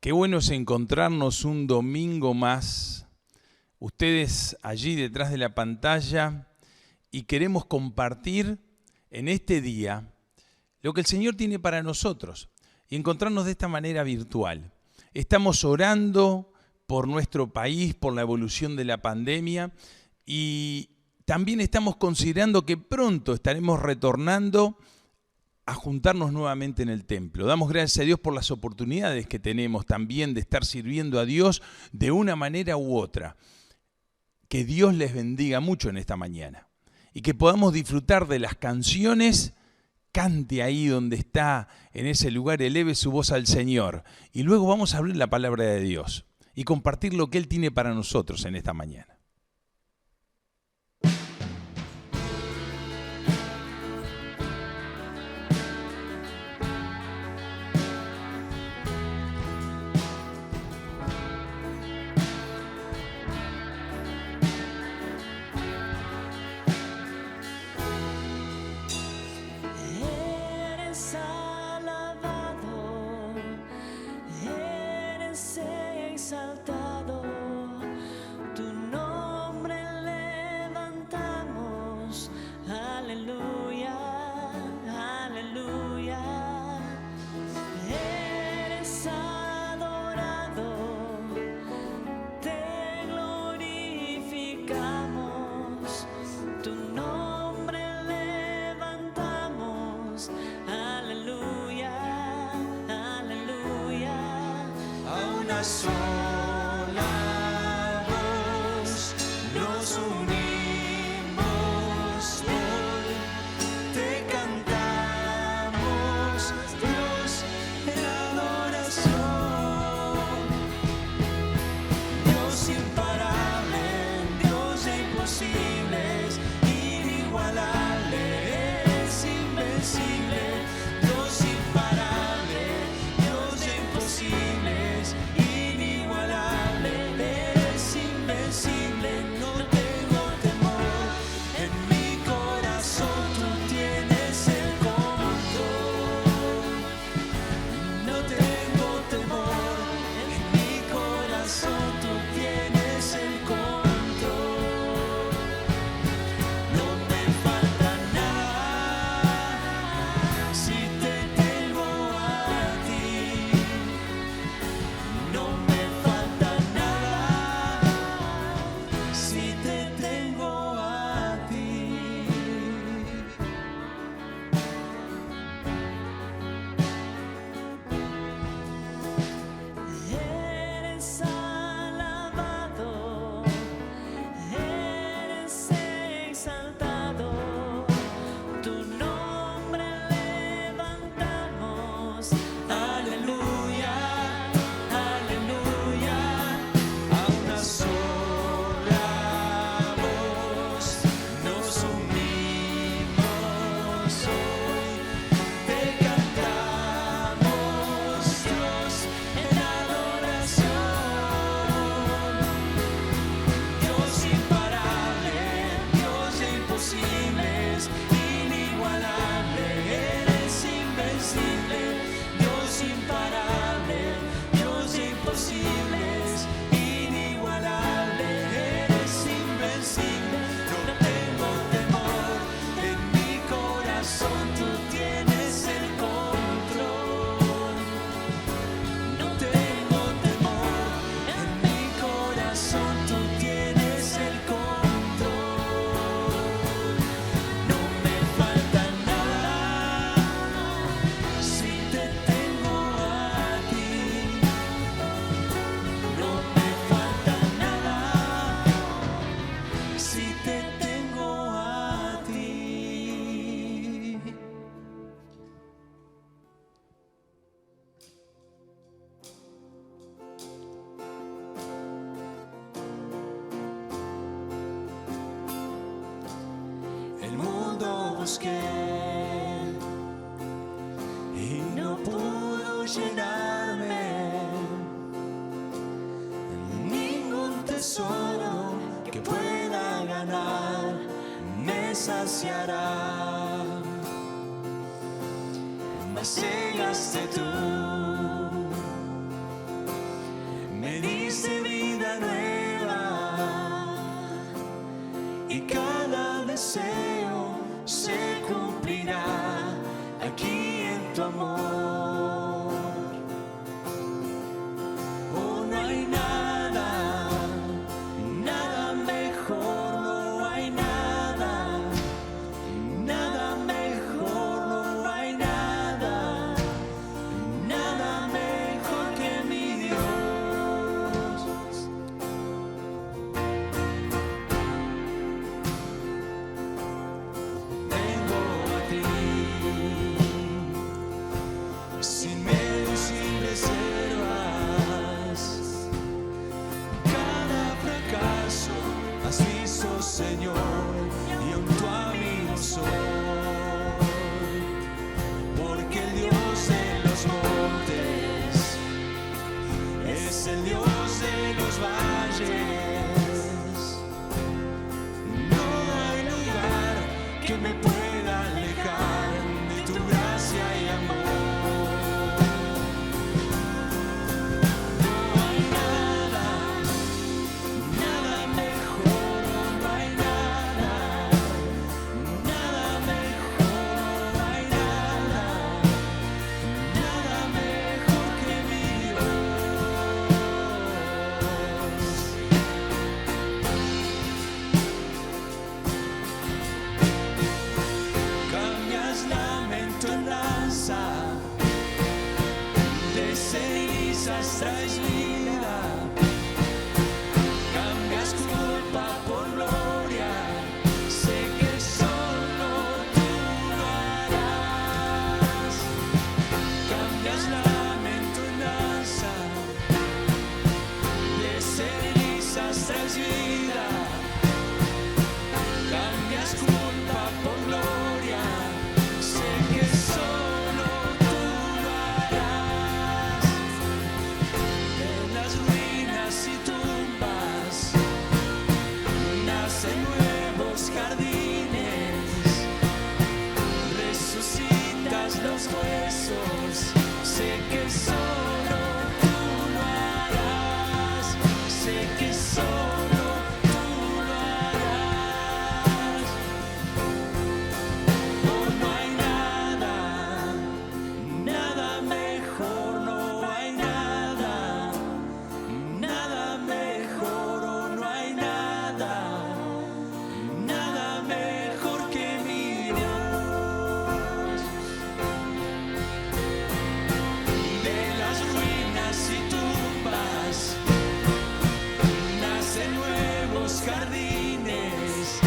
Qué bueno es encontrarnos un domingo más, ustedes allí detrás de la pantalla, y queremos compartir en este día lo que el Señor tiene para nosotros y encontrarnos de esta manera virtual. Estamos orando por nuestro país, por la evolución de la pandemia, y también estamos considerando que pronto estaremos retornando a juntarnos nuevamente en el templo. Damos gracias a Dios por las oportunidades que tenemos también de estar sirviendo a Dios de una manera u otra. Que Dios les bendiga mucho en esta mañana y que podamos disfrutar de las canciones. Cante ahí donde está, en ese lugar, eleve su voz al Señor. Y luego vamos a abrir la palabra de Dios y compartir lo que Él tiene para nosotros en esta mañana. Y no pudo llenarme ningún tesoro que pueda ganar me saciará, mas llegaste tú reservas. Cada fracaso has visto, Señor, y aún tu amigo soy. Porque el Dios de los montes es el Dios de los valles. No hay lugar que me pueda alejar de tu gracia y amor. No hay nada, nada mejor, no hay nada, nada mejor, no hay nada, nada mejor que mi Cambias lamento en danza, de cenizas traes vida. Cambias culpa por gloria, sé que solo tú lo harás. Cambias lamento en danza, de cenizas traes vida. Cambias culpa por gloria, sé que solo tú lo harás. De las ruinas y tumbas nacen nuevos jardines, resucitas los huesos, sé que solo tú lo harás, sé que solo tú lo harás. Oh, no hay nada, nada mejor, no hay nada, nada mejor, oh, no hay nada, nada mejor que mi Dios. De las ruinas y tumbas nacen nuevos jardines,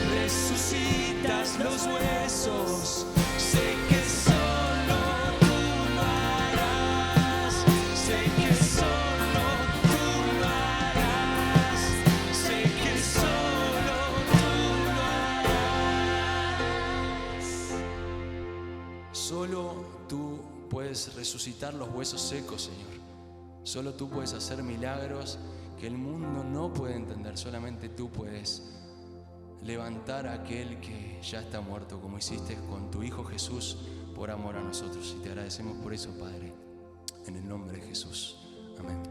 resucitas los huesos, sé que solo tú lo harás, sé que solo tú lo harás, sé que solo tú lo harás. Solo tú puedes resucitar los huesos secos, Señor. Solo tú puedes hacer milagros que el mundo no puede entender. Solamente tú puedes levantar a aquel que ya está muerto, como hiciste con tu Hijo Jesús por amor a nosotros. Y te agradecemos por eso, Padre, en el nombre de Jesús. Amén.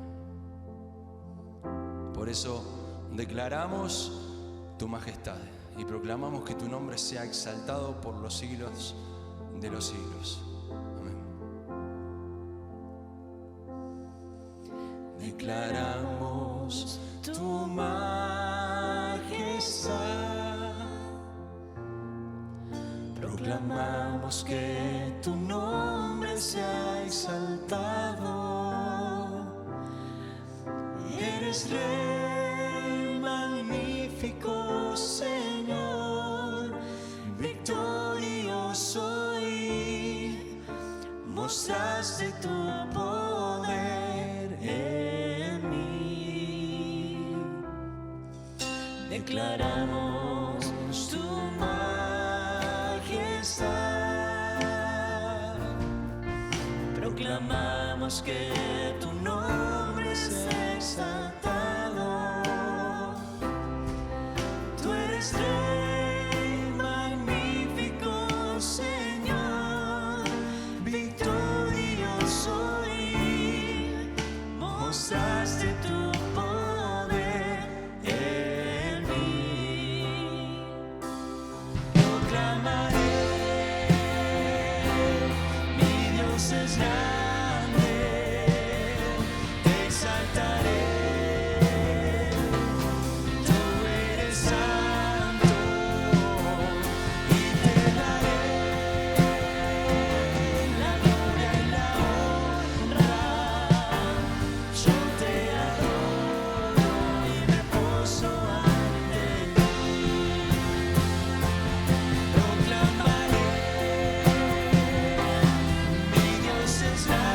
Por eso declaramos tu majestad y proclamamos que tu nombre sea exaltado por los siglos de los siglos. Amén. Declaramos tu majestad, proclamamos que tu nombre sea exaltado. Eres Rey magnífico, Señor, victorioso, y mostraste tu poder en mí. Declaramos tu majestad, proclamamos que tu nombre sea exaltado. Tú eres Rey magnífico, Señor, victorioso, y mostraste tu poder en mí. Proclamaré, mi Dios es grande, te exaltaré. Tú eres santo y te daré la gloria y la honra. Yo te adoro y me poso ante ti. Proclamaré, mi Dios es grande.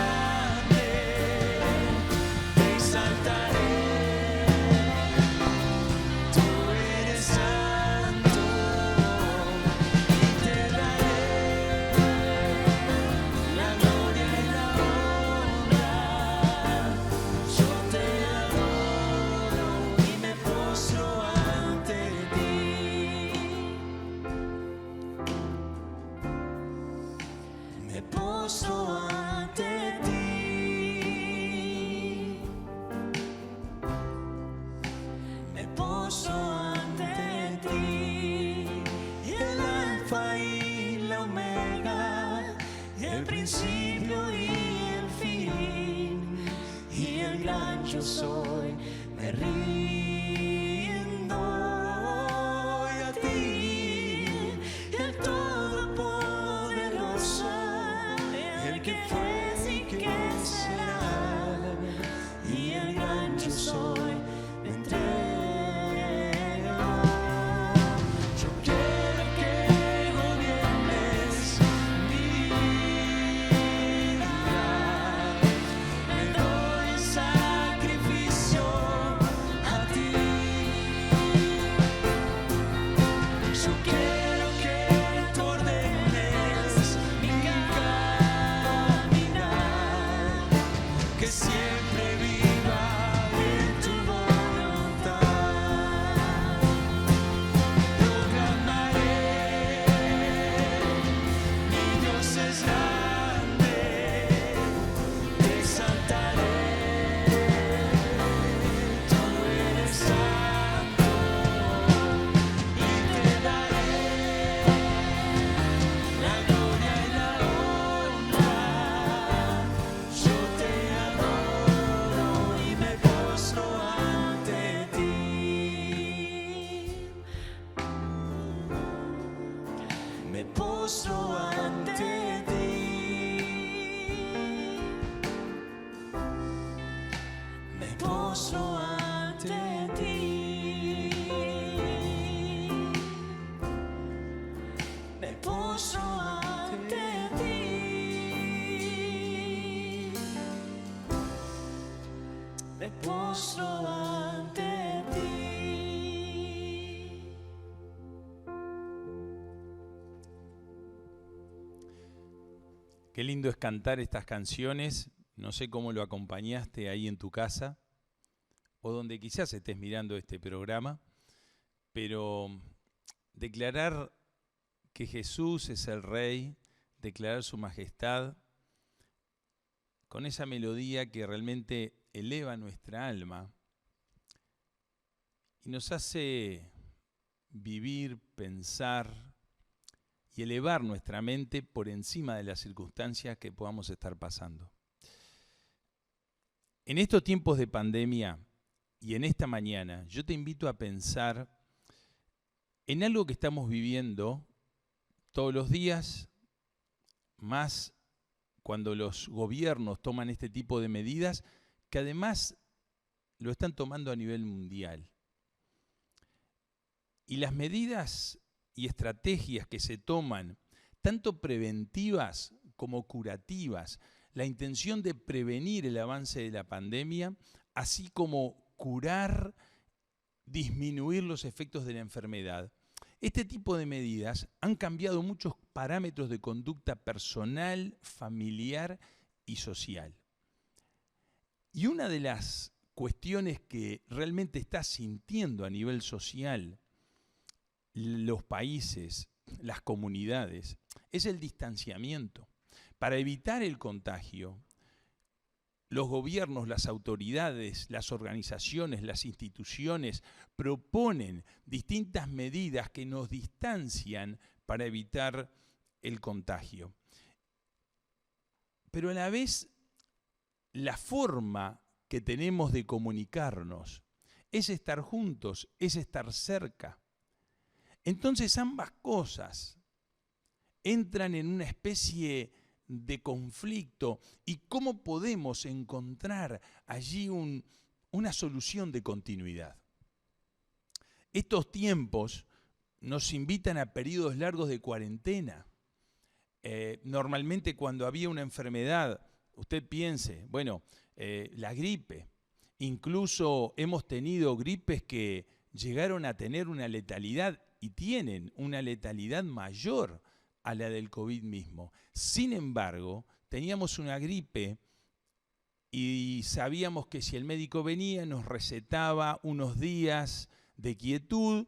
yo soy, me rindo hoy a ti, el Todopoderoso, el que fue y que será, y el gran yo soy, me entrego. Yo quiero que gobiernes mi vida, me doy en sacrificio a ti. Yo quiero que tú ordenes mi caminar, que siempre viva en tu voluntad. Proclamaré, mi Dios es grande, te exaltaré, tú eres santo, y te daré la gloria y la honra. Yo te adoro y me postro ante ti. Me postro ante ti. Me postro ante ti. Me postro ante ti. Me postro ante ti. Qué lindo es cantar estas canciones. No sé cómo lo acompañaste ahí en tu casa o donde quizás estés mirando este programa, pero declarar que Jesús es el Rey, declarar su majestad, con esa melodía que realmente eleva nuestra alma y nos hace vivir, pensar y elevar nuestra mente por encima de las circunstancias que podamos estar pasando. En estos tiempos de pandemia y en esta mañana, yo te invito a pensar en algo que estamos viviendo todos los días, más cuando los gobiernos toman este tipo de medidas, que además lo están tomando a nivel mundial. Y las medidas y estrategias que se toman, tanto preventivas como curativas, la intención de prevenir el avance de la pandemia, así como curar, disminuir los efectos de la enfermedad. Este tipo de medidas han cambiado muchos parámetros de conducta personal, familiar y social. Y una de las cuestiones que realmente está sintiendo a nivel social los países, las comunidades, es el distanciamiento. Para evitar el contagio, los gobiernos, las autoridades, las organizaciones, las instituciones proponen distintas medidas que nos distancian para evitar el contagio. Pero a la vez, la forma que tenemos de comunicarnos es estar juntos, es estar cerca. Entonces ambas cosas entran en una especie de conflicto. ¿Y cómo podemos encontrar allí una solución de continuidad? Estos tiempos nos invitan a periodos largos de cuarentena. Normalmente cuando había una enfermedad, usted piense, bueno, la gripe, incluso hemos tenido gripes que llegaron a tener una letalidad y tienen una letalidad mayor a la del COVID mismo. Sin embargo, teníamos una gripe y sabíamos que si el médico venía nos recetaba unos días de quietud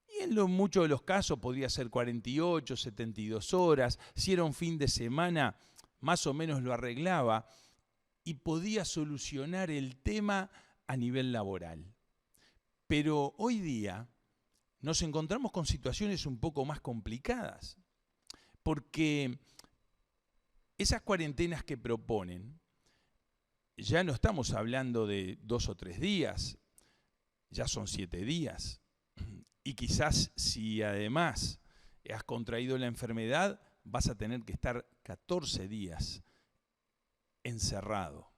y en muchos de los casos podría ser 48, 72 horas. Si era un fin de semana, más o menos lo arreglaba y podía solucionar el tema a nivel laboral. Pero hoy día nos encontramos con situaciones un poco más complicadas, porque esas cuarentenas que proponen, ya no estamos hablando de 2 o 3 días, ya son 7 días. Y quizás si además has contraído la enfermedad, vas a tener que estar 14 días encerrado.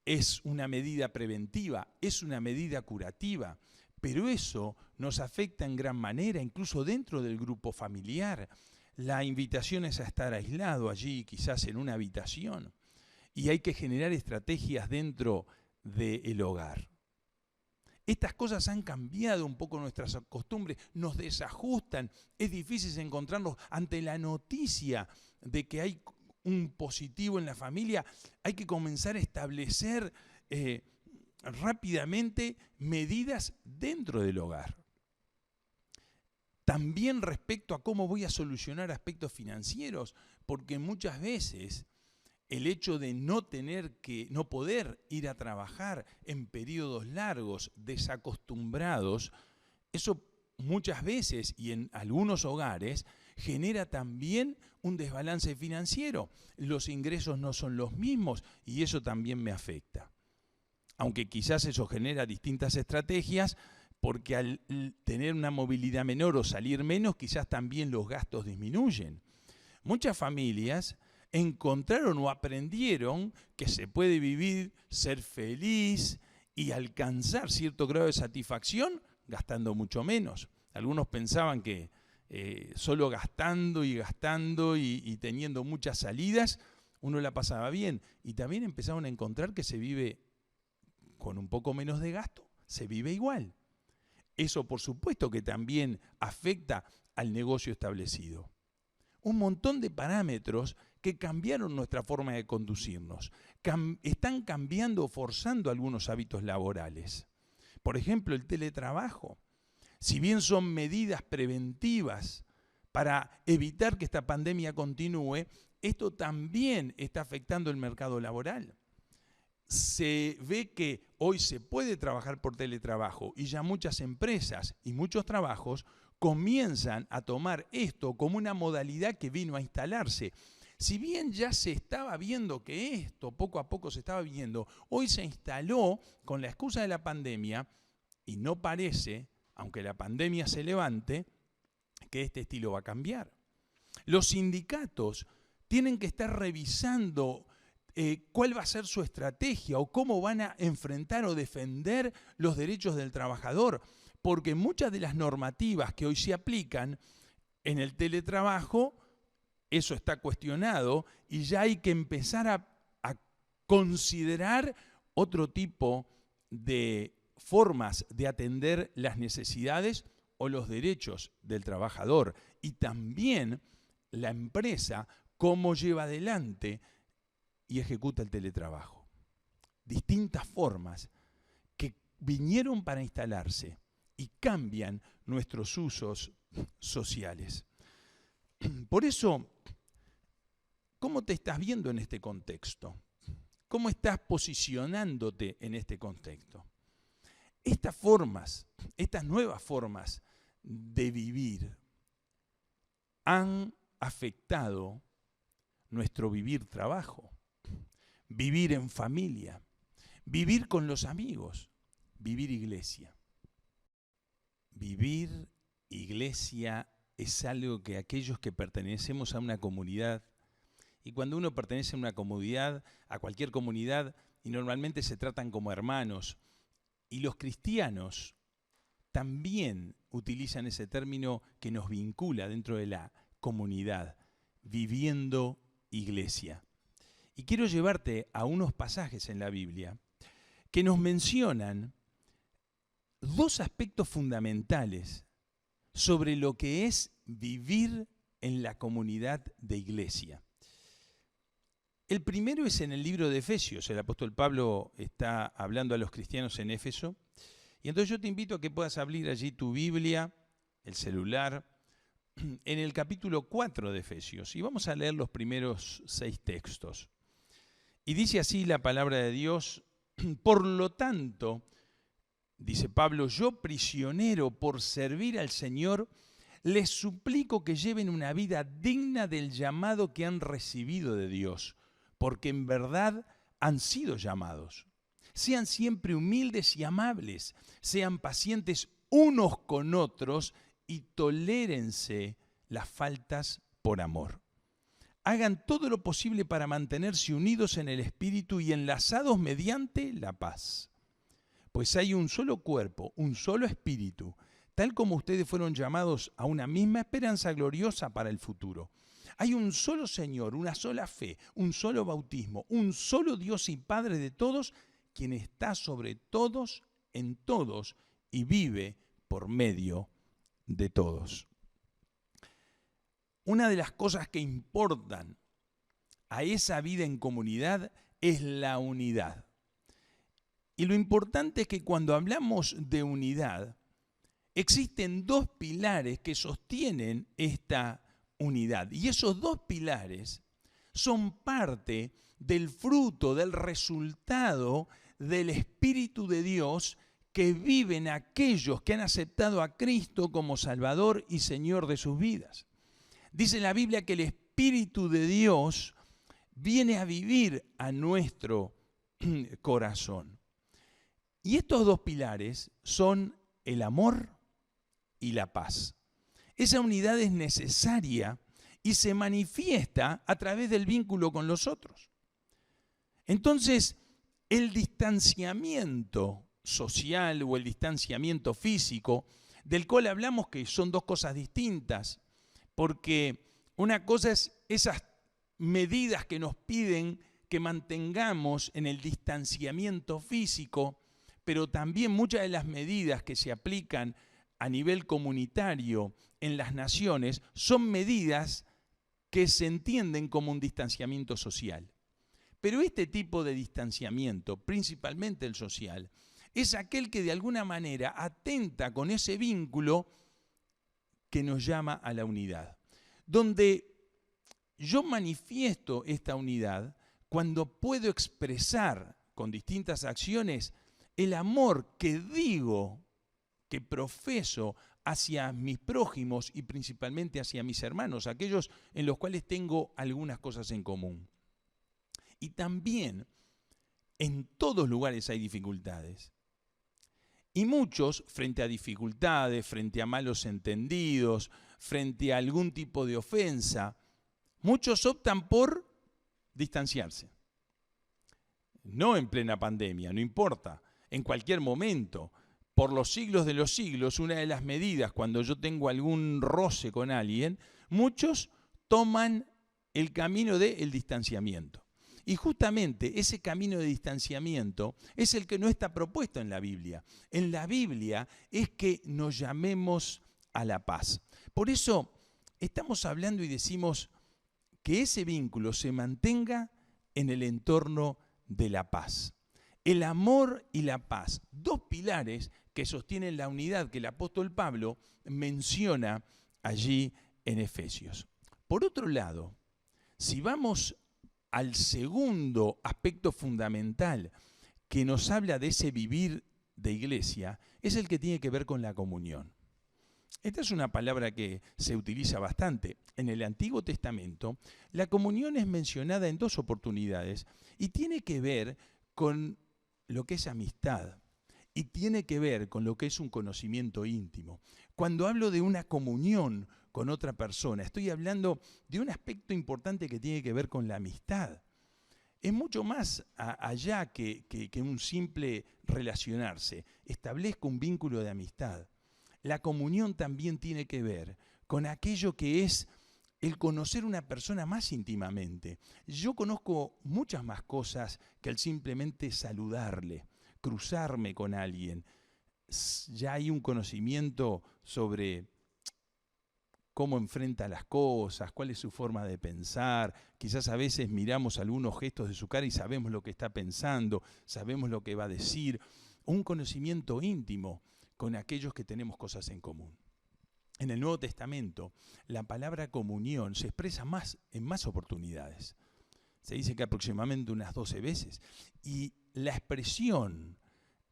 Es una medida preventiva, es una medida curativa, pero eso nos afecta en gran manera, incluso dentro del grupo familiar. La invitación es a estar aislado allí, quizás en una habitación, y hay que generar estrategias dentro del hogar. Estas cosas han cambiado un poco nuestras costumbres, nos desajustan, es difícil encontrarnos ante la noticia de que hay un positivo en la familia, hay que comenzar a establecer rápidamente medidas dentro del hogar. También respecto a cómo voy a solucionar aspectos financieros, porque muchas veces el hecho de no poder ir a trabajar en periodos largos, desacostumbrados, eso muchas veces y en algunos hogares genera también un desbalance financiero. Los ingresos no son los mismos y eso también me afecta. Aunque quizás eso genera distintas estrategias, porque al tener una movilidad menor o salir menos, quizás también los gastos disminuyen. Muchas familias encontraron o aprendieron que se puede vivir, ser feliz y alcanzar cierto grado de satisfacción gastando mucho menos. Algunos pensaban que solo gastando y teniendo muchas salidas, uno la pasaba bien. Y también empezaron a encontrar que se vive con un poco menos de gasto, se vive igual. Eso, por supuesto, que también afecta al negocio establecido. Un montón de parámetros que cambiaron nuestra forma de conducirnos. Están cambiando o forzando algunos hábitos laborales. Por ejemplo, el teletrabajo. Si bien son medidas preventivas para evitar que esta pandemia continúe, esto también está afectando el mercado laboral. Se ve que hoy se puede trabajar por teletrabajo y ya muchas empresas y muchos trabajos comienzan a tomar esto como una modalidad que vino a instalarse. Si bien ya se estaba viendo que esto poco a poco se estaba viendo, hoy se instaló con la excusa de la pandemia y no parece, aunque la pandemia se levante, que este estilo va a cambiar. Los sindicatos tienen que estar revisando cuál va a ser su estrategia o cómo van a enfrentar o defender los derechos del trabajador, porque muchas de las normativas que hoy se aplican en el teletrabajo, eso está cuestionado y ya hay que empezar a considerar otro tipo de formas de atender las necesidades o los derechos del trabajador y también la empresa cómo lleva adelante y ejecuta el teletrabajo. Distintas formas que vinieron para instalarse y cambian nuestros usos sociales. Por eso, ¿cómo te estás viendo en este contexto? ¿Cómo estás posicionándote en este contexto? Estas nuevas formas de vivir han afectado nuestro vivir-trabajo, vivir en familia, vivir con los amigos, vivir iglesia. Vivir iglesia es algo que aquellos que pertenecemos a una comunidad, y cuando uno pertenece a una comunidad, a cualquier comunidad, y normalmente se tratan como hermanos, y los cristianos también utilizan ese término que nos vincula dentro de la comunidad, viviendo iglesia. Y quiero llevarte a unos pasajes en la Biblia que nos mencionan dos aspectos fundamentales sobre lo que es vivir en la comunidad de iglesia. El primero es en el libro de Efesios. El apóstol Pablo está hablando a los cristianos en Éfeso. Y entonces yo te invito a que puedas abrir allí tu Biblia, el celular, en el capítulo 4 de Efesios. Y vamos a leer los primeros 6 textos. Y dice así la palabra de Dios: por lo tanto, dice Pablo, yo prisionero por servir al Señor, les suplico que lleven una vida digna del llamado que han recibido de Dios, porque en verdad han sido llamados. Sean siempre humildes y amables, sean pacientes unos con otros y tolérense las faltas por amor. Hagan todo lo posible para mantenerse unidos en el Espíritu y enlazados mediante la paz. Pues hay un solo cuerpo, un solo Espíritu, tal como ustedes fueron llamados a una misma esperanza gloriosa para el futuro. Hay un solo Señor, una sola fe, un solo bautismo, un solo Dios y Padre de todos, quien está sobre todos, en todos y vive por medio de todos. Una de las cosas que importan a esa vida en comunidad es la unidad. Y lo importante es que cuando hablamos de unidad, existen dos pilares que sostienen esta unidad. Y esos dos pilares son parte del fruto, del resultado del Espíritu de Dios que vive en aquellos que han aceptado a Cristo como Salvador y Señor de sus vidas. Dice la Biblia que el Espíritu de Dios viene a vivir a nuestro corazón. Y estos dos pilares son el amor y la paz. Esa unidad es necesaria y se manifiesta a través del vínculo con los otros. Entonces, el distanciamiento social o el distanciamiento físico, del cual hablamos que son dos cosas distintas, porque una cosa es esas medidas que nos piden que mantengamos en el distanciamiento físico, pero también muchas de las medidas que se aplican a nivel comunitario en las naciones son medidas que se entienden como un distanciamiento social. Pero este tipo de distanciamiento, principalmente el social, es aquel que de alguna manera atenta con ese vínculo que nos llama a la unidad. Donde yo manifiesto esta unidad cuando puedo expresar con distintas acciones el amor que digo, que profeso hacia mis prójimos y principalmente hacia mis hermanos, aquellos en los cuales tengo algunas cosas en común. Y también en todos lugares hay dificultades. Y muchos, frente a dificultades, frente a malos entendidos, frente a algún tipo de ofensa, muchos optan por distanciarse. No en plena pandemia, no importa, en cualquier momento. Por los siglos de los siglos, una de las medidas cuando yo tengo algún roce con alguien, muchos toman el camino del distanciamiento. Y justamente ese camino de distanciamiento es el que no está propuesto en la Biblia. En la Biblia es que nos llamemos a la paz. Por eso estamos hablando y decimos que ese vínculo se mantenga en el entorno de la paz. El amor y la paz, dos pilares que sostienen la unidad que el apóstol Pablo menciona allí en Efesios. Por otro lado, si vamos al segundo aspecto fundamental que nos habla de ese vivir de iglesia, es el que tiene que ver con la comunión. Esta es una palabra que se utiliza bastante. En el Antiguo Testamento, la comunión es mencionada en dos oportunidades y tiene que ver con lo que es amistad y tiene que ver con lo que es un conocimiento íntimo. Cuando hablo de una comunión con otra persona, estoy hablando de un aspecto importante que tiene que ver con la amistad. Es mucho más allá que un simple relacionarse. Establezco un vínculo de amistad. La comunión también tiene que ver con aquello que es el conocer una persona más íntimamente. Yo conozco muchas más cosas que el simplemente saludarle, cruzarme con alguien. Ya hay un conocimiento sobre cómo enfrenta las cosas, cuál es su forma de pensar. Quizás a veces miramos algunos gestos de su cara y sabemos lo que está pensando, sabemos lo que va a decir. Un conocimiento íntimo con aquellos que tenemos cosas en común. En el Nuevo Testamento, la palabra comunión se expresa en más oportunidades. Se dice que aproximadamente unas 12 veces. Y la expresión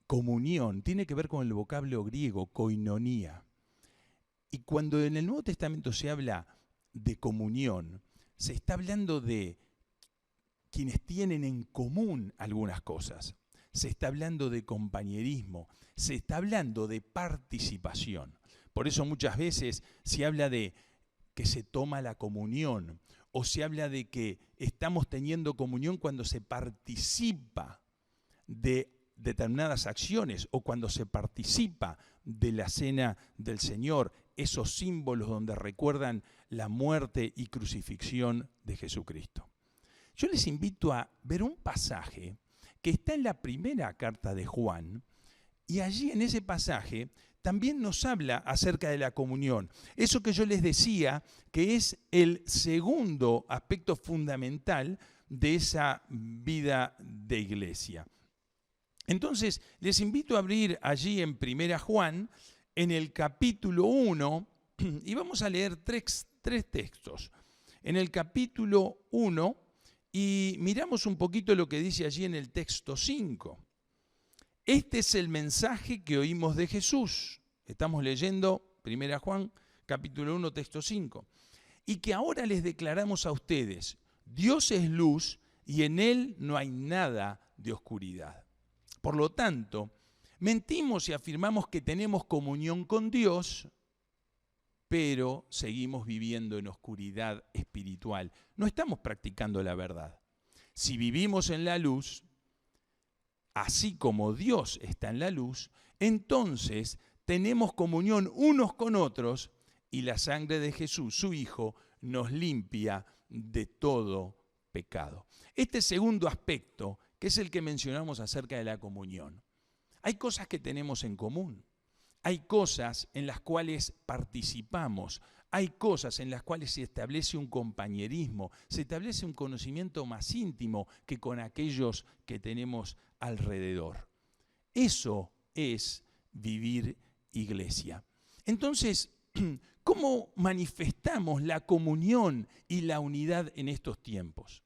comunión tiene que ver con el vocablo griego, koinonía. Y cuando en el Nuevo Testamento se habla de comunión, se está hablando de quienes tienen en común algunas cosas. Se está hablando de compañerismo, se está hablando de participación. Por eso muchas veces se habla de que se toma la comunión, o se habla de que estamos teniendo comunión cuando se participa de determinadas acciones o cuando se participa de la cena del Señor, esos símbolos donde recuerdan la muerte y crucifixión de Jesucristo. Yo les invito a ver un pasaje que está en la primera carta de Juan, y allí en ese pasaje también nos habla acerca de la comunión. Eso que yo les decía, que es el segundo aspecto fundamental de esa vida de iglesia. Entonces, les invito a abrir allí en 1 Juan, en el capítulo 1, y vamos a leer tres textos. En el capítulo 1, y miramos un poquito lo que dice allí en el texto 5. Este es el mensaje que oímos de Jesús. Estamos leyendo 1 Juan, capítulo 1, texto 5. Y que ahora les declaramos a ustedes, Dios es luz y en Él no hay nada de oscuridad. Por lo tanto, mentimos y afirmamos que tenemos comunión con Dios, pero seguimos viviendo en oscuridad espiritual. No estamos practicando la verdad. Si vivimos en la luz, así como Dios está en la luz, entonces tenemos comunión unos con otros y la sangre de Jesús, su Hijo, nos limpia de todo pecado. Este segundo aspecto, que es el que mencionamos acerca de la comunión. Hay cosas que tenemos en común. Hay cosas en las cuales participamos. Hay cosas en las cuales se establece un compañerismo, se establece un conocimiento más íntimo que con aquellos que tenemos alrededor. Eso es vivir iglesia. Entonces, ¿cómo manifestamos la comunión y la unidad en estos tiempos?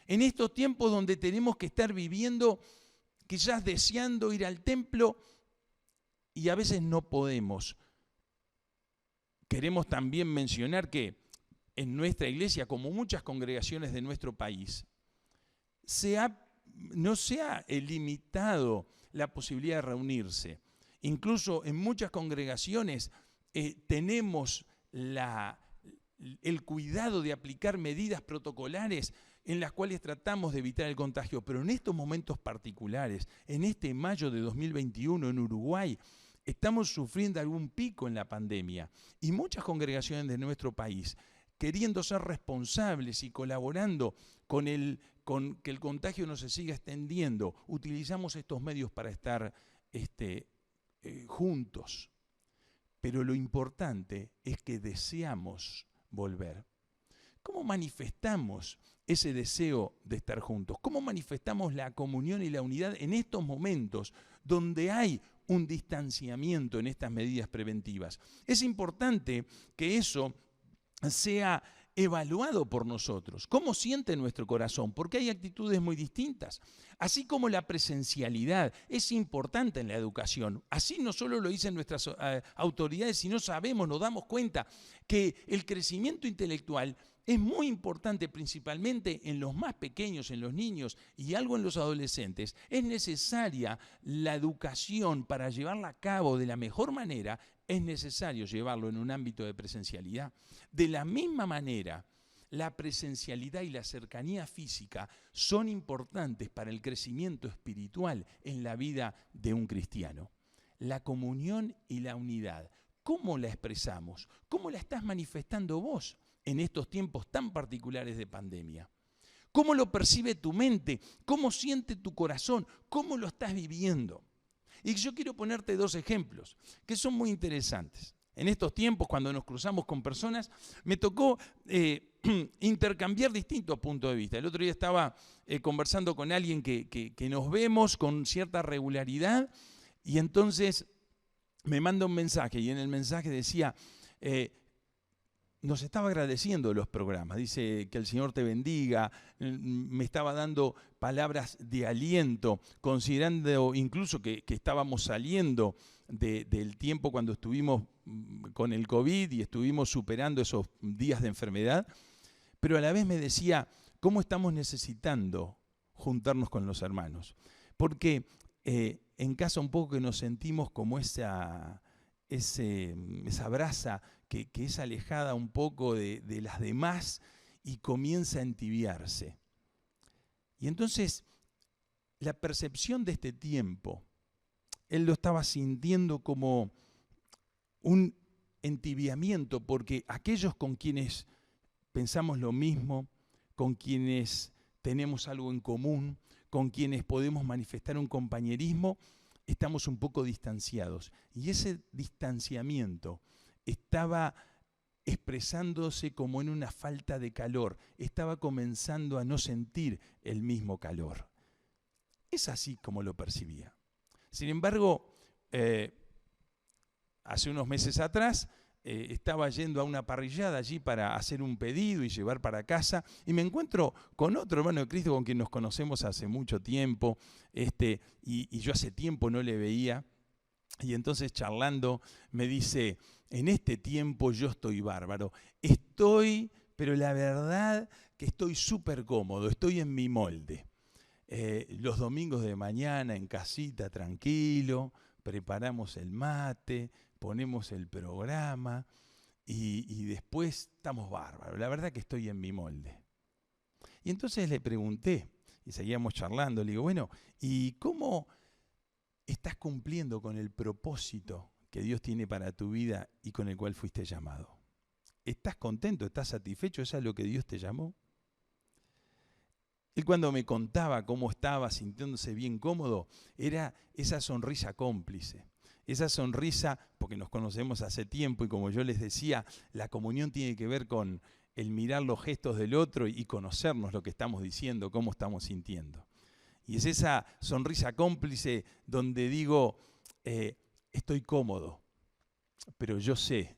En estos tiempos donde tenemos que estar viviendo, quizás deseando ir al templo y a veces no podemos. Queremos también mencionar que en nuestra iglesia, como muchas congregaciones de nuestro país, no se ha limitado la posibilidad de reunirse. Incluso en muchas congregaciones tenemos el cuidado de aplicar medidas protocolares en las cuales tratamos de evitar el contagio. Pero en estos momentos particulares, en este mayo de 2021 en Uruguay, estamos sufriendo algún pico en la pandemia y muchas congregaciones de nuestro país, queriendo ser responsables y colaborando con que el contagio no se siga extendiendo, utilizamos estos medios para estar juntos. Pero lo importante es que deseamos volver. ¿Cómo manifestamos ese deseo de estar juntos? ¿Cómo manifestamos la comunión y la unidad en estos momentos donde hay un distanciamiento en estas medidas preventivas? Es importante que eso sea evaluado por nosotros. ¿Cómo siente nuestro corazón? Porque hay actitudes muy distintas. Así como la presencialidad es importante en la educación, así no solo lo dicen nuestras autoridades, sino sabemos, nos damos cuenta que el crecimiento intelectual es muy importante, principalmente en los más pequeños, en los niños y algo en los adolescentes. Es necesaria la educación para llevarla a cabo de la mejor manera. Es necesario llevarlo en un ámbito de presencialidad. De la misma manera, la presencialidad y la cercanía física son importantes para el crecimiento espiritual en la vida de un cristiano. La comunión y la unidad, ¿cómo la expresamos? ¿Cómo la estás manifestando vos en estos tiempos tan particulares de pandemia? ¿Cómo lo percibe tu mente? ¿Cómo siente tu corazón? ¿Cómo lo estás viviendo? Y yo quiero ponerte dos ejemplos que son muy interesantes. En estos tiempos, cuando nos cruzamos con personas, me tocó intercambiar distintos puntos de vista. El otro día estaba conversando con alguien que nos vemos con cierta regularidad y entonces me manda un mensaje y en el mensaje decía, nos estaba agradeciendo los programas, dice que el Señor te bendiga, me estaba dando palabras de aliento, considerando incluso que estábamos saliendo del tiempo cuando estuvimos con el COVID y estuvimos superando esos días de enfermedad, pero a la vez me decía, cómo estamos necesitando juntarnos con los hermanos. Porque en casa un poco que nos sentimos como esa brasa que es alejada un poco de las demás y comienza a entibiarse. Y entonces la percepción de este tiempo, él lo estaba sintiendo como un entibiamiento, porque aquellos con quienes pensamos lo mismo, con quienes tenemos algo en común, con quienes podemos manifestar un compañerismo, estamos un poco distanciados. Y ese distanciamiento estaba expresándose como en una falta de calor, estaba comenzando a no sentir el mismo calor. Es así como lo percibía. Sin embargo, hace unos meses atrás estaba yendo a una parrillada allí para hacer un pedido y llevar para casa, y me encuentro con otro hermano de Cristo con quien nos conocemos hace mucho tiempo, y yo hace tiempo no le veía, y entonces charlando me dice: en este tiempo yo estoy bárbaro, pero la verdad que estoy súper cómodo, estoy en mi molde. Los domingos de mañana en casita, tranquilo, preparamos el mate, ponemos el programa y después estamos bárbaros. La verdad que estoy en mi molde. Y entonces le pregunté, y seguíamos charlando, le digo, bueno, ¿y cómo estás cumpliendo con el propósito que Dios tiene para tu vida y con el cual fuiste llamado? ¿Estás contento? ¿Estás satisfecho? ¿Es a lo que Dios te llamó? Él cuando me contaba cómo estaba sintiéndose bien cómodo, era esa sonrisa cómplice. Esa sonrisa, porque nos conocemos hace tiempo y como yo les decía, la comunión tiene que ver con el mirar los gestos del otro y conocernos lo que estamos diciendo, cómo estamos sintiendo. Y es esa sonrisa cómplice donde digo, estoy cómodo, pero yo sé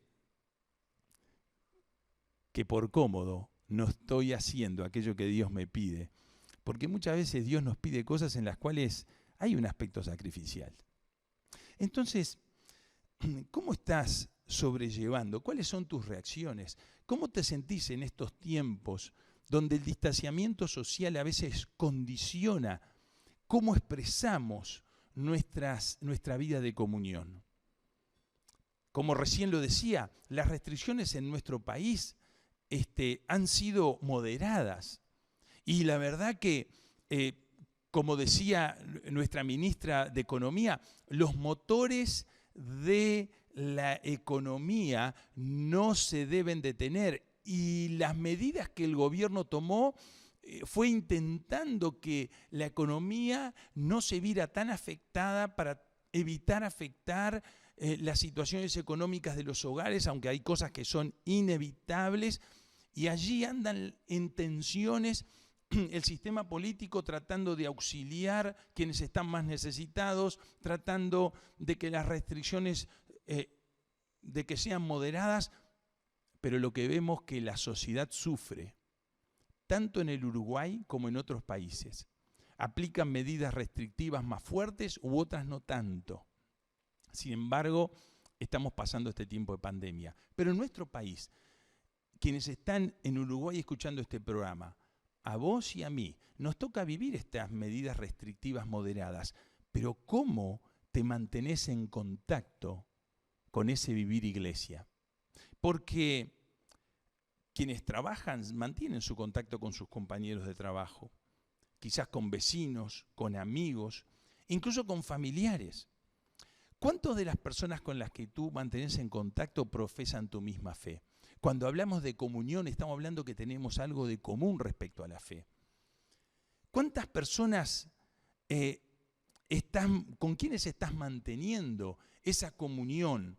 que por cómodo no estoy haciendo aquello que Dios me pide. Porque muchas veces Dios nos pide cosas en las cuales hay un aspecto sacrificial. Entonces, ¿cómo estás sobrellevando? ¿Cuáles son tus reacciones? ¿Cómo te sentís en estos tiempos donde el distanciamiento social a veces condiciona cómo expresamos nuestra vida de comunión? Como recién lo decía, las restricciones en nuestro país han sido moderadas. Y la verdad que, como decía nuestra ministra de Economía, los motores de la economía no se deben detener. Y las medidas que el gobierno tomó fue intentando que la economía no se viera tan afectada para evitar afectar las situaciones económicas de los hogares, aunque hay cosas que son inevitables. Y allí andan en tensiones el sistema político tratando de auxiliar quienes están más necesitados, tratando de que las restricciones de que sean moderadas, pero lo que vemos que la sociedad sufre, tanto en el Uruguay como en otros países. Aplican medidas restrictivas más fuertes u otras no tanto. Sin embargo, estamos pasando este tiempo de pandemia. Pero en nuestro país, quienes están en Uruguay escuchando este programa, a vos y a mí, nos toca vivir estas medidas restrictivas moderadas, pero ¿cómo te mantenés en contacto con ese vivir iglesia? Porque quienes trabajan mantienen su contacto con sus compañeros de trabajo, quizás con vecinos, con amigos, incluso con familiares. ¿Cuántas de las personas con las que tú mantenés en contacto profesan tu misma fe? Cuando hablamos de comunión, estamos hablando que tenemos algo de común respecto a la fe. ¿Cuántas personas con quiénes estás manteniendo esa comunión?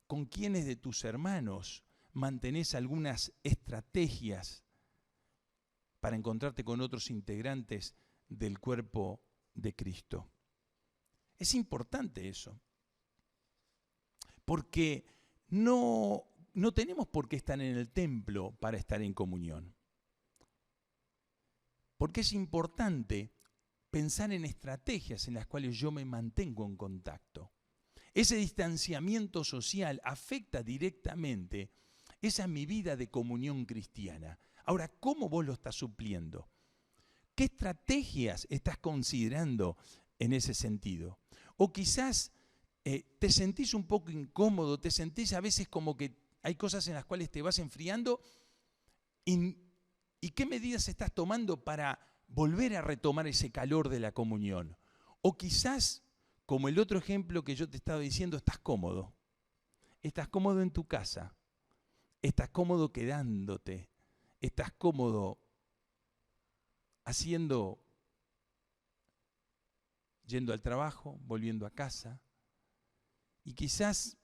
¿Con quiénes de tus hermanos mantenés algunas estrategias para encontrarte con otros integrantes del cuerpo de Cristo? Es importante eso, porque no tenemos por qué estar en el templo para estar en comunión. Porque es importante pensar en estrategias en las cuales yo me mantengo en contacto. Ese distanciamiento social afecta directamente esa mi vida de comunión cristiana. Ahora, ¿cómo vos lo estás supliendo? ¿Qué estrategias estás considerando en ese sentido? O quizás te sentís un poco incómodo, te sentís a veces como que hay cosas en las cuales te vas enfriando. ¿Y qué medidas estás tomando para volver a retomar ese calor de la comunión? O quizás, como el otro ejemplo que yo te estaba diciendo, estás cómodo. Estás cómodo en tu casa. Estás cómodo quedándote. Estás cómodo yendo al trabajo, volviendo a casa. Y quizás,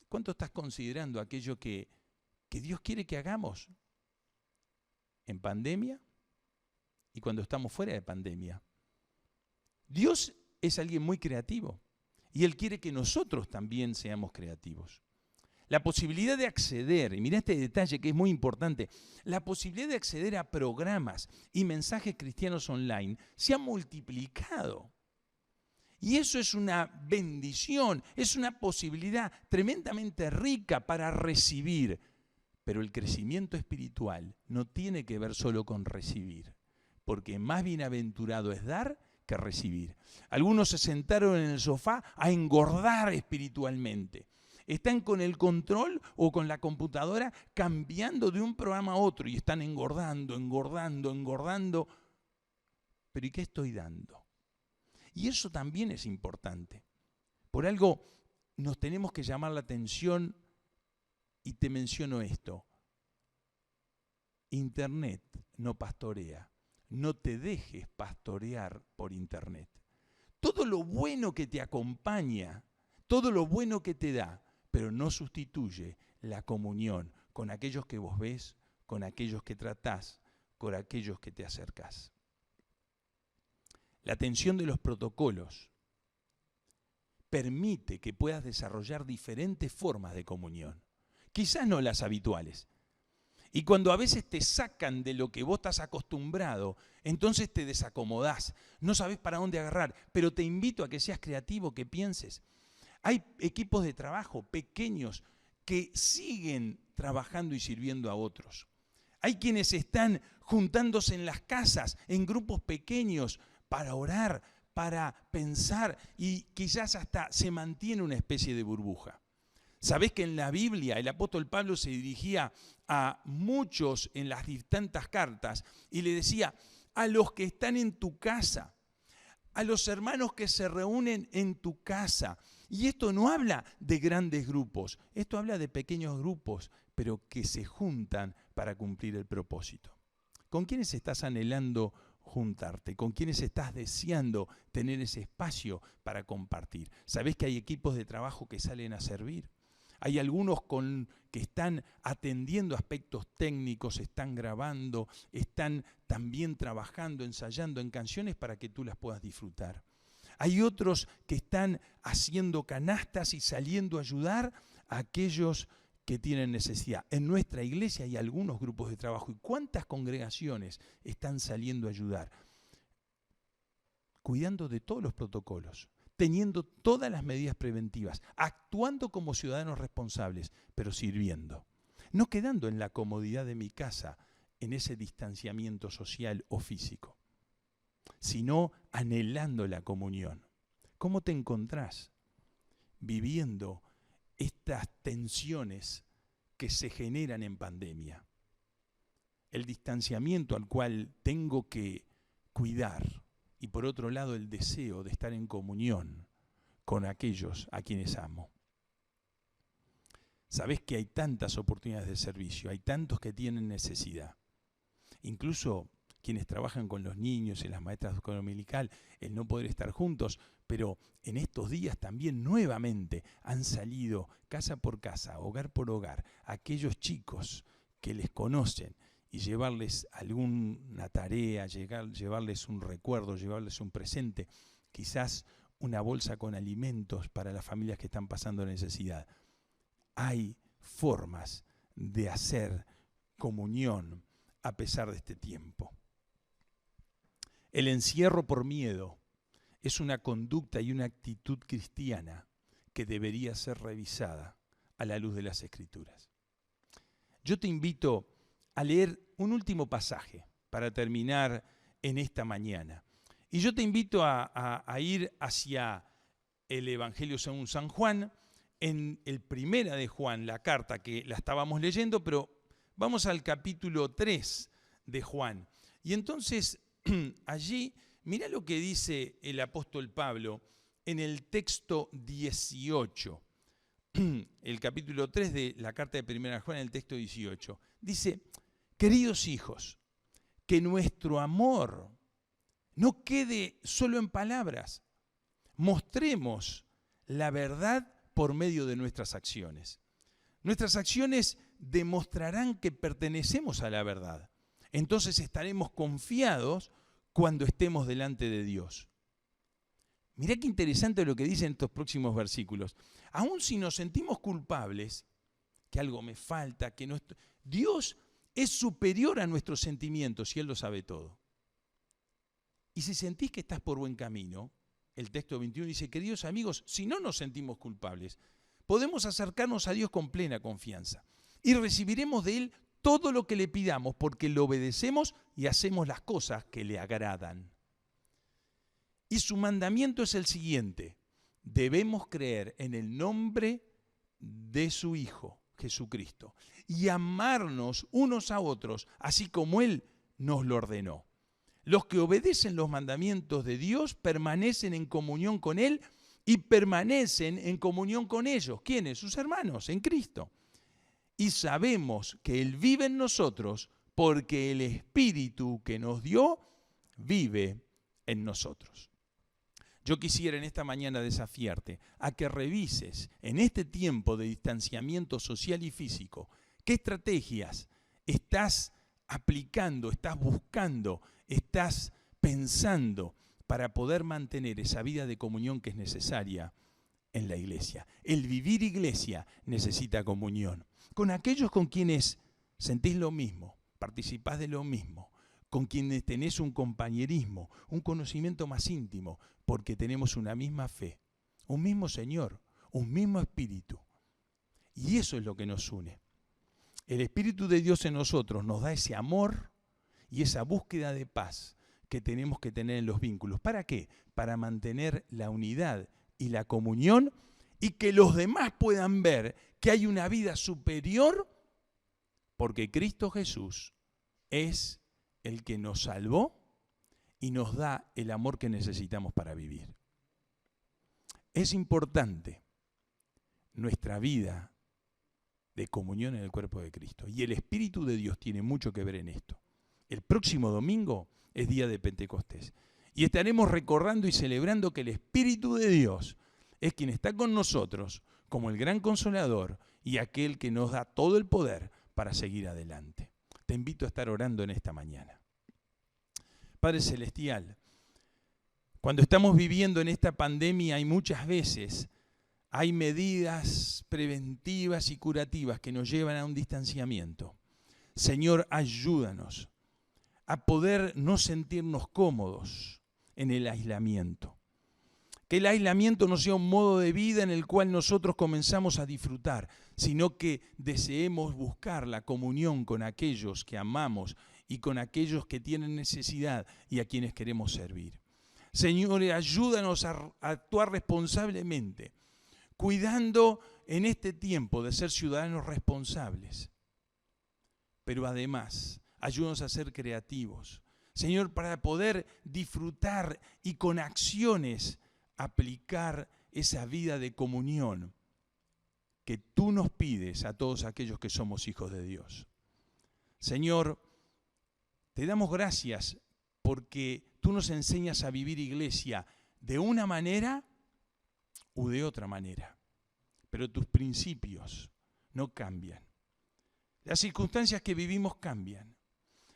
¿cuánto estás considerando aquello que Dios quiere que hagamos en pandemia y cuando estamos fuera de pandemia? Dios es alguien muy creativo y Él quiere que nosotros también seamos creativos. La posibilidad de acceder, y mira este detalle que es muy importante, la posibilidad de acceder a programas y mensajes cristianos online se ha multiplicado. Y eso es una bendición, es una posibilidad tremendamente rica para recibir. Pero el crecimiento espiritual no tiene que ver solo con recibir, porque más bienaventurado es dar que recibir. Algunos se sentaron en el sofá a engordar espiritualmente. Están con el control o con la computadora cambiando de un programa a otro y están engordando. Pero ¿y qué estoy dando? Y eso también es importante. Por algo nos tenemos que llamar la atención y te menciono esto. Internet no pastorea. No te dejes pastorear por Internet. Todo lo bueno que te acompaña, todo lo bueno que te da, pero no sustituye la comunión con aquellos que vos ves, con aquellos que tratás, con aquellos que te acercás. La atención de los protocolos permite que puedas desarrollar diferentes formas de comunión, quizás no las habituales. Y cuando a veces te sacan de lo que vos estás acostumbrado, entonces te desacomodás, no sabés para dónde agarrar, pero te invito a que seas creativo, que pienses. Hay equipos de trabajo pequeños que siguen trabajando y sirviendo a otros. Hay quienes están juntándose en las casas, en grupos pequeños, para orar, para pensar y quizás hasta se mantiene una especie de burbuja. ¿Sabés que en la Biblia el apóstol Pablo se dirigía a muchos en las distintas cartas y le decía, a los que están en tu casa, a los hermanos que se reúnen en tu casa? Y esto no habla de grandes grupos, esto habla de pequeños grupos, pero que se juntan para cumplir el propósito. ¿Con quiénes estás anhelando juntarte? ¿Con quiénes estás deseando tener ese espacio para compartir? ¿Sabés que hay equipos de trabajo que salen a servir? Hay algunos que están atendiendo aspectos técnicos, están grabando, están también trabajando, ensayando en canciones para que tú las puedas disfrutar. Hay otros que están haciendo canastas y saliendo a ayudar a aquellos que tienen necesidad. En nuestra iglesia hay algunos grupos de trabajo. ¿Y cuántas congregaciones están saliendo a ayudar? Cuidando de todos los protocolos, teniendo todas las medidas preventivas, actuando como ciudadanos responsables, pero sirviendo. No quedando en la comodidad de mi casa, en ese distanciamiento social o físico, sino anhelando la comunión. ¿Cómo te encontrás viviendo estas tensiones que se generan en pandemia? El distanciamiento al cual tengo que cuidar y por otro lado el deseo de estar en comunión con aquellos a quienes amo. Sabés que hay tantas oportunidades de servicio, hay tantos que tienen necesidad. Incluso quienes trabajan con los niños y las maestras de escuela dominical, el no poder estar juntos, pero en estos días también nuevamente han salido casa por casa, hogar por hogar, aquellos chicos que les conocen y llevarles alguna tarea, llevarles un recuerdo, llevarles un presente, quizás una bolsa con alimentos para las familias que están pasando necesidad. Hay formas de hacer comunión a pesar de este tiempo. El encierro por miedo es una conducta y una actitud cristiana que debería ser revisada a la luz de las Escrituras. Yo te invito a leer un último pasaje para terminar en esta mañana. Y yo te invito a ir hacia el Evangelio según San Juan, en el Primera de Juan, la carta que la estábamos leyendo, pero vamos al capítulo 3 de Juan. Y entonces allí, mira lo que dice el apóstol Pablo en el texto 18. El capítulo 3 de la carta de Primera de Juan, en el texto 18. Dice, queridos hijos, que nuestro amor no quede solo en palabras. Mostremos la verdad por medio de nuestras acciones. Nuestras acciones demostrarán que pertenecemos a la verdad. Entonces estaremos confiados cuando estemos delante de Dios. Mirá qué interesante lo que dicen estos próximos versículos. Aun si nos sentimos culpables, que algo me falta, que no estoy, Dios es superior a nuestros sentimientos y Él lo sabe todo. Y si sentís que estás por buen camino, el texto 21 dice, queridos amigos, si no nos sentimos culpables, podemos acercarnos a Dios con plena confianza y recibiremos de Él todo lo que le pidamos porque le obedecemos y hacemos las cosas que le agradan. Y su mandamiento es el siguiente, debemos creer en el nombre de su Hijo, Jesucristo, y amarnos unos a otros, así como Él nos lo ordenó. Los que obedecen los mandamientos de Dios permanecen en comunión con Él y permanecen en comunión con ellos. ¿Quiénes? Sus hermanos en Cristo. Y sabemos que Él vive en nosotros porque el Espíritu que nos dio vive en nosotros. Yo quisiera en esta mañana desafiarte a que revises en este tiempo de distanciamiento social y físico qué estrategias estás aplicando, estás buscando, estás pensando para poder mantener esa vida de comunión que es necesaria en la iglesia. El vivir iglesia necesita comunión con aquellos con quienes sentís lo mismo, participás de lo mismo, con quienes tenés un compañerismo, un conocimiento más íntimo, porque tenemos una misma fe, un mismo Señor, un mismo Espíritu. Y eso es lo que nos une. El Espíritu de Dios en nosotros nos da ese amor y esa búsqueda de paz que tenemos que tener en los vínculos. ¿Para qué? Para mantener la unidad y la comunión y que los demás puedan ver que hay una vida superior porque Cristo Jesús es el que nos salvó y nos da el amor que necesitamos para vivir. Es importante nuestra vida de comunión en el cuerpo de Cristo. Y el Espíritu de Dios tiene mucho que ver en esto. El próximo domingo es día de Pentecostés. Y estaremos recordando y celebrando que el Espíritu de Dios es quien está con nosotros como el gran consolador y aquel que nos da todo el poder para seguir adelante. Te invito a estar orando en esta mañana. Padre Celestial, cuando estamos viviendo en esta pandemia hay muchas veces hay medidas preventivas y curativas que nos llevan a un distanciamiento. Señor, ayúdanos a poder no sentirnos cómodos en el aislamiento. Que el aislamiento no sea un modo de vida en el cual nosotros comenzamos a disfrutar, sino que deseemos buscar la comunión con aquellos que amamos y con aquellos que tienen necesidad y a quienes queremos servir. Señor, ayúdanos a actuar responsablemente, cuidando en este tiempo de ser ciudadanos responsables. Pero además, ayúdanos a ser creativos. Señor, para poder disfrutar y con acciones aplicar esa vida de comunión que tú nos pides a todos aquellos que somos hijos de Dios. Señor, te damos gracias porque tú nos enseñas a vivir iglesia de una manera u de otra manera, pero tus principios no cambian. Las circunstancias que vivimos cambian,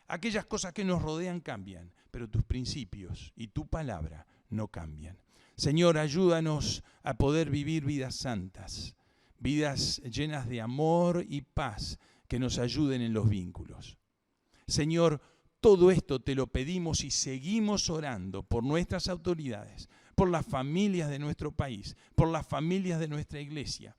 aquellas cosas que nos rodean cambian, pero tus principios y tu palabra no cambian. Señor, ayúdanos a poder vivir vidas santas, vidas llenas de amor y paz que nos ayuden en los vínculos. Señor, todo esto te lo pedimos y seguimos orando por nuestras autoridades, por las familias de nuestro país, por las familias de nuestra iglesia,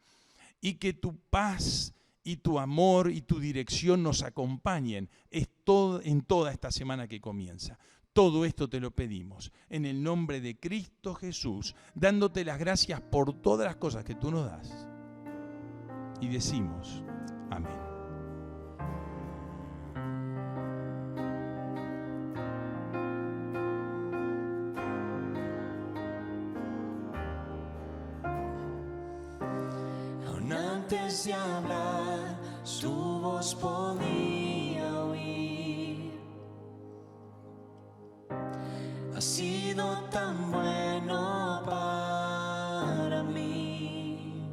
y que tu paz y tu amor y tu dirección nos acompañen en toda esta semana que comienza. Todo esto te lo pedimos en el nombre de Cristo Jesús, dándote las gracias por todas las cosas que tú nos das. Y decimos, amén. Aún antes de hablar, su voz podía oír. Ha sido tan bueno para mí.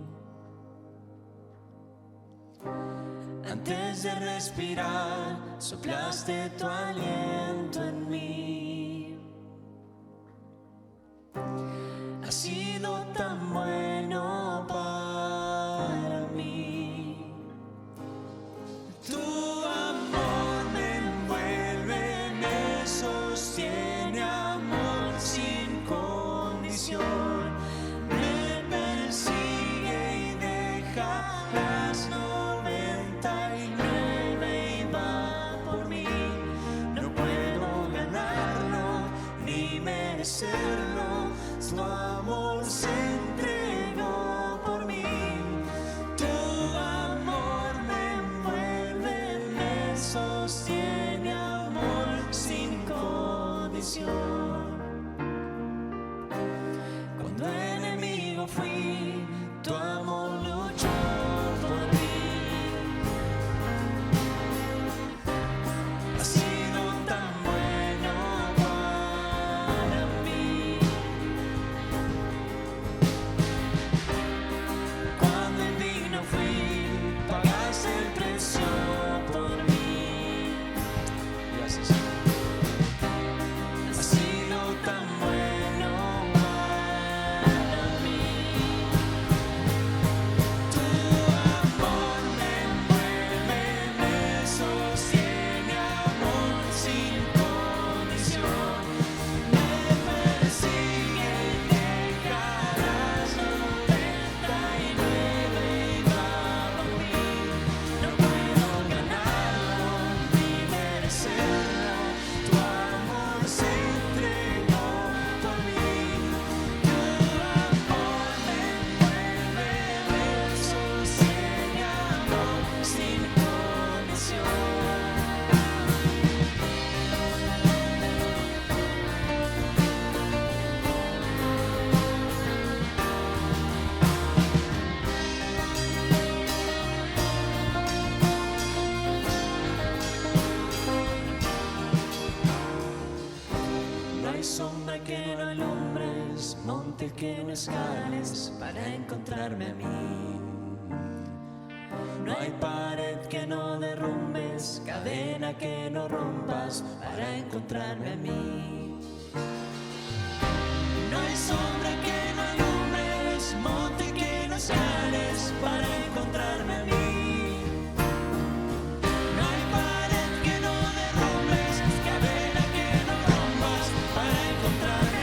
Antes de respirar, soplaste tu aliento en mí. Ha sido tan bueno para mí. Tu amor me envuelve, me sostiene, amor sin condición. Me persigue y deja las 99 y va por mí. No puedo ganarlo ni merecerlo. Tu amor se entregó por mí. Tu amor me envuelve, me sostiene, amor sin condición. Cuando enemigo fui, tu amor luchó por mí. Ha sido tan bueno para mí. Cuando indigno fui, pagaste el precio por mí. Gracias. Ha sido tan bueno para mí. Tu amor me envuelve, me sostiene, amor sin condición. Me persigue y deja las 99 y va por mí. No puedo ganarlo ni merecerlo. Tu amor se entregó por mí. Tu amor me envuelve, me sostiene, amor sin condición. No hay sombra que no alumbres, monte que no escales para encontrarme a mí. No hay pared que no derrumbes, cadena que no rompas para encontrarme a mí. No hay sombra que no alumbres, monte que no escales para encontrarme a mí. No hay pared que no derrumbes, cadena que no rompas para encontrarme